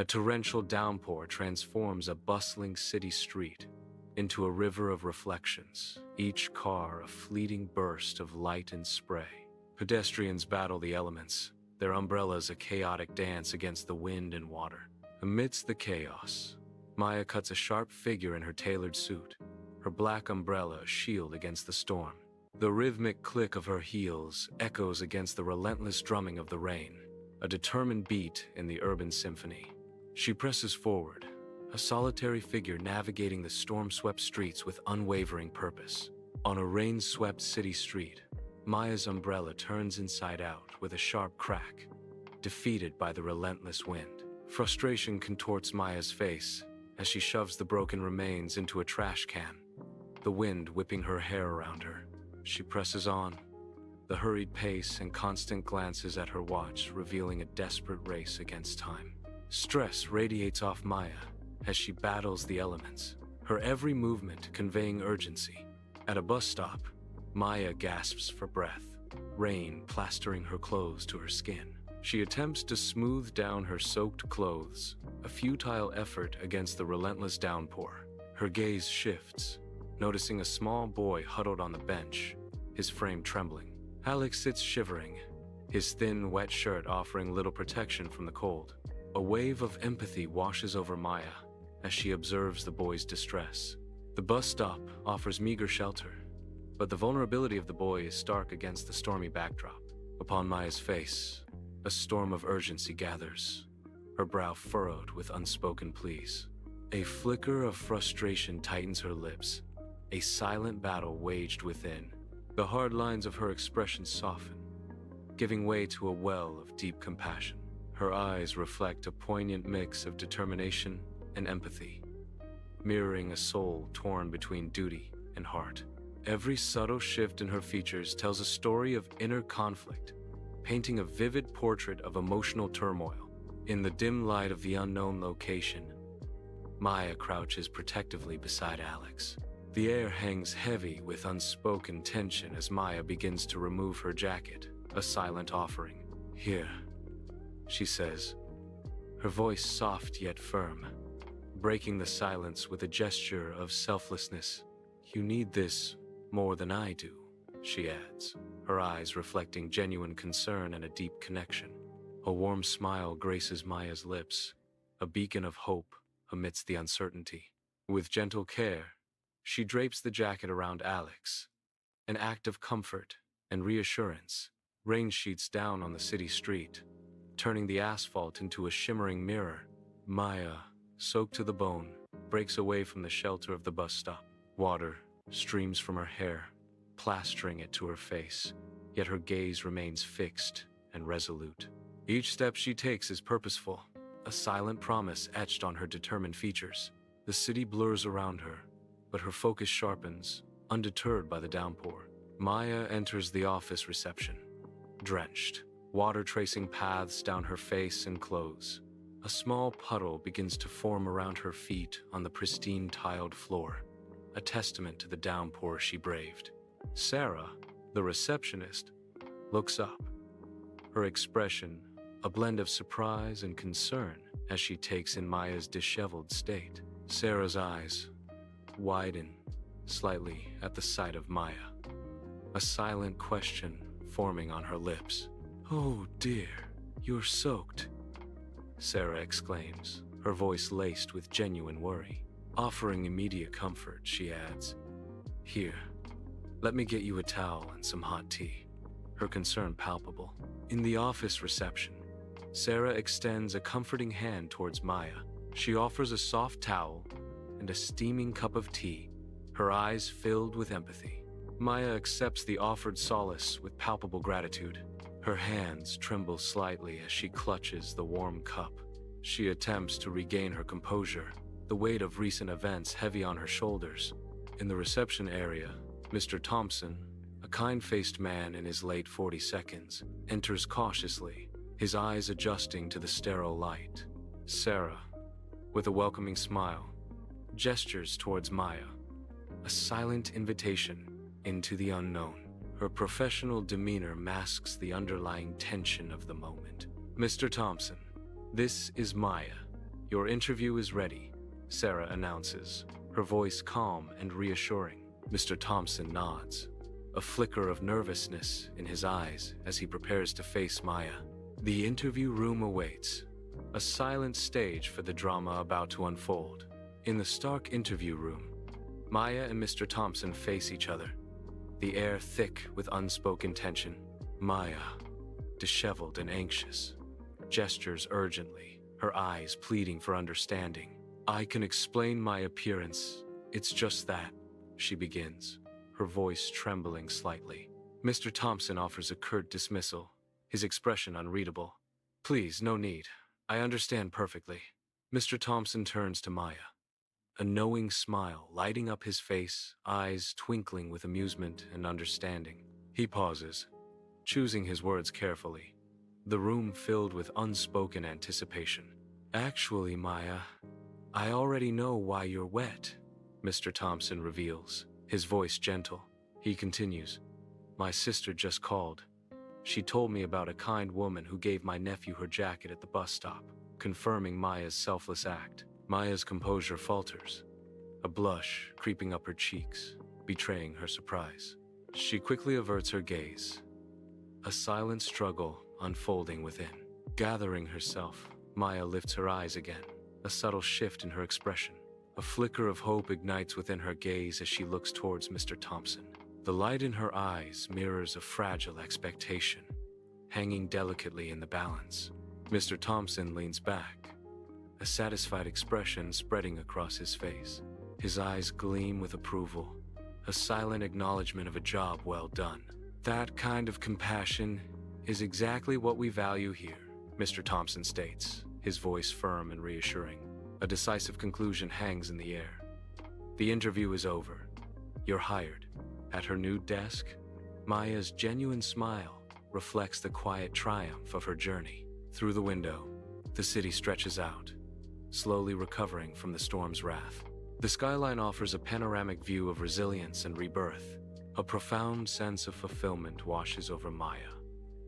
A torrential downpour transforms a bustling city street into a river of reflections, each car a fleeting burst of light and spray. Pedestrians battle the elements, their umbrellas a chaotic dance against the wind and water. Amidst the chaos, Maya cuts a sharp figure in her tailored suit, her black umbrella a shield against the storm. The rhythmic click of her heels echoes against the relentless drumming of the rain, a determined beat in the urban symphony. She presses forward, a solitary figure navigating the storm-swept streets with unwavering purpose. On a rain-swept city street, Maya's umbrella turns inside out with a sharp crack, defeated by the relentless wind. Frustration contorts Maya's face as she shoves the broken remains into a trash can, the wind whipping her hair around her. She presses on, the hurried pace and constant glances at her watch revealing a desperate race against time. Stress radiates off Maya as she battles the elements, her every movement conveying urgency. At a bus stop, Maya gasps for breath, rain plastering her clothes to her skin. She attempts to smooth down her soaked clothes, a futile effort against the relentless downpour. Her gaze shifts, noticing a small boy huddled on the bench, his frame trembling. Alex sits shivering, his thin, wet shirt offering little protection from the cold. A wave of empathy washes over Maya as she observes the boy's distress. The bus stop offers meager shelter, but the vulnerability of the boy is stark against the stormy backdrop. Upon Maya's face, a storm of urgency gathers, her brow furrowed with unspoken pleas. A flicker of frustration tightens her lips, a silent battle waged within. The hard lines of her expression soften, giving way to a well of deep compassion. Her eyes reflect a poignant mix of determination and empathy, mirroring a soul torn between duty and heart. Every subtle shift in her features tells a story of inner conflict, painting a vivid portrait of emotional turmoil. In the dim light of the unknown location, Maya crouches protectively beside Alex. The air hangs heavy with unspoken tension as Maya begins to remove her jacket, a silent offering. "Here," she says, her voice soft yet firm, breaking the silence with a gesture of selflessness. "You need this more than I do," she adds, her eyes reflecting genuine concern and a deep connection. A warm smile graces Maya's lips, a beacon of hope amidst the uncertainty. With gentle care, she drapes the jacket around Alex, an act of comfort and reassurance. Rain sheets down on the city street, turning the asphalt into a shimmering mirror. Maya, soaked to the bone, breaks away from the shelter of the bus stop. Water streams from her hair, plastering it to her face, yet her gaze remains fixed and resolute. Each step she takes is purposeful, a silent promise etched on her determined features. The city blurs around her, but her focus sharpens, undeterred by the downpour. Maya enters the office reception, drenched, water tracing paths down her face and clothes. A small puddle begins to form around her feet on the pristine tiled floor, a testament to the downpour she braved. Sarah, the receptionist, looks up, her expression a blend of surprise and concern as she takes in Maya's disheveled state. Sarah's eyes widen slightly at the sight of Maya, a silent question forming on her lips. "Oh dear, you're soaked," Sarah exclaims, her voice laced with genuine worry. Offering immediate comfort, she adds, "Here, let me get you a towel and some hot tea," her concern palpable. In the office reception, Sarah extends a comforting hand towards Maya. She offers a soft towel and a steaming cup of tea, her eyes filled with empathy. Maya accepts the offered solace with palpable gratitude. Her hands tremble slightly as she clutches the warm cup. She attempts to regain her composure, the weight of recent events heavy on her shoulders. In the reception area, Mr. Thompson, a kind-faced man in his late 40s, enters cautiously, his eyes adjusting to the sterile light. Sarah, with a welcoming smile, gestures towards Maya, a silent invitation into the unknown. Her professional demeanor masks the underlying tension of the moment. "Mr. Thompson, this is Maya," "Your interview is ready," Sarah announces, her voice calm and reassuring. Mr. Thompson nods, a flicker of nervousness in his eyes as he prepares to face Maya. The interview room awaits, a silent stage for the drama about to unfold. In the stark interview room, Maya and Mr. Thompson face each other, the air thick with unspoken tension. Maya, disheveled and anxious, gestures urgently, her eyes pleading for understanding. "I can explain my appearance. It's just that," she begins, her voice trembling slightly. Mr. Thompson offers a curt dismissal, his expression unreadable. "Please, no need. I understand perfectly." Mr. Thompson turns to Maya, a knowing smile lighting up his face, eyes twinkling with amusement and understanding. He pauses, choosing his words carefully, the room filled with unspoken anticipation. "Actually, Maya, I already know why you're wet," Mr. Thompson reveals, his voice gentle. He continues, "My sister just called. She told me about a kind woman who gave my nephew her jacket at the bus stop," confirming Maya's selfless act. Maya's composure falters, a blush creeping up her cheeks, betraying her surprise. She quickly averts her gaze, a silent struggle unfolding within. Gathering herself, Maya lifts her eyes again, a subtle shift in her expression. A flicker of hope ignites within her gaze as she looks towards Mr. Thompson. The light in her eyes mirrors a fragile expectation, hanging delicately in the balance. Mr. Thompson leans back, a satisfied expression spreading across his face. His eyes gleam with approval, a silent acknowledgement of a job well done. "That kind of compassion is exactly what we value here," Mr. Thompson states, his voice firm and reassuring. A decisive conclusion hangs in the air. The interview is over. You're hired. At her new desk, Maya's genuine smile reflects the quiet triumph of her journey. Through the window, the city stretches out, slowly recovering from the storm's wrath. The skyline offers a panoramic view of resilience and rebirth. A profound sense of fulfillment washes over Maya,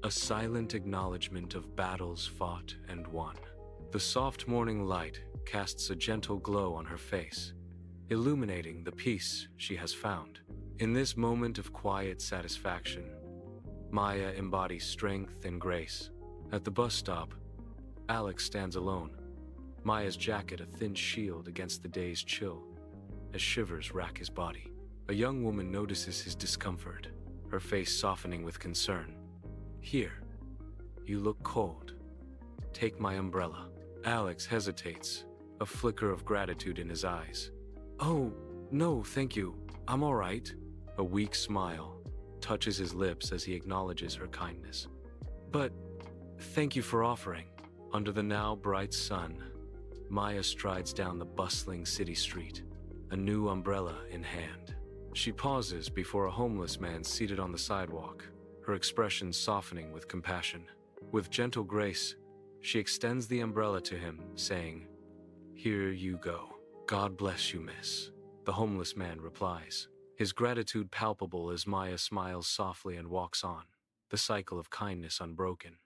a silent acknowledgement of battles fought and won. The soft morning light casts a gentle glow on her face, illuminating the peace she has found. In this moment of quiet satisfaction, Maya embodies strength and grace. At the bus stop, Alex stands alone, Maya's jacket a thin shield against the day's chill, as shivers rack his body. A young woman notices his discomfort, her face softening with concern. "Here, you look cold. Take my umbrella." Alex hesitates, a flicker of gratitude in his eyes. "Oh, no, thank you. I'm all right." A weak smile touches his lips as he acknowledges her kindness. "But thank you for offering." Under the now bright sun, Maya strides down the bustling city street, a new umbrella in hand. She pauses before a homeless man seated on the sidewalk, her expression softening with compassion. With gentle grace, she extends the umbrella to him, saying, "Here you go. God bless you, miss." The homeless man replies, his gratitude palpable as Maya smiles softly and walks on, the cycle of kindness unbroken.